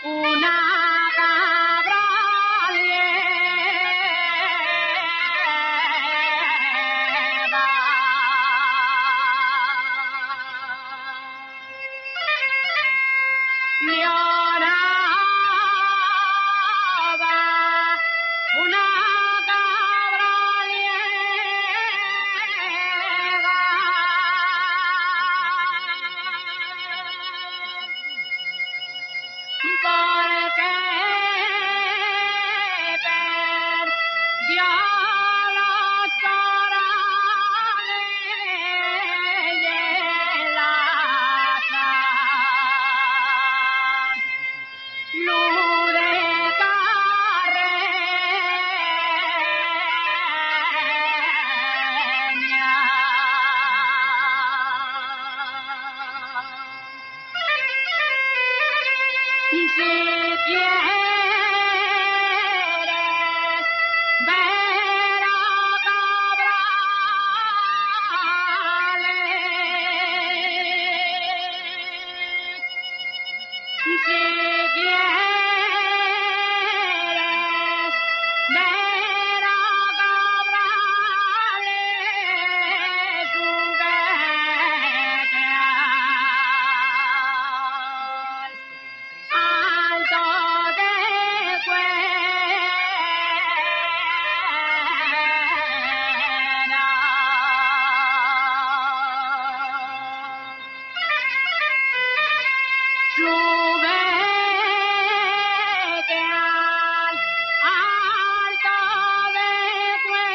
una cabra liega. Lloraba una cabra liega. Porque perdió los corales y la luz de Si quieres ver a Cabrales, si quieres ver a Cabrales, tú vete alto de Cuera. Súbete al alto de Cuera.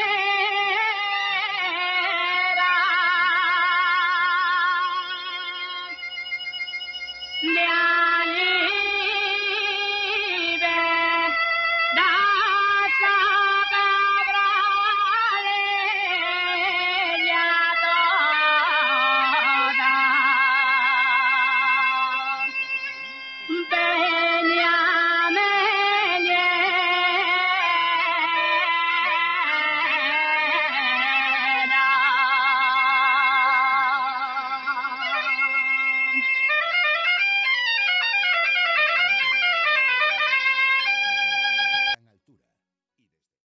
De allí verás a Cabrales y a todas.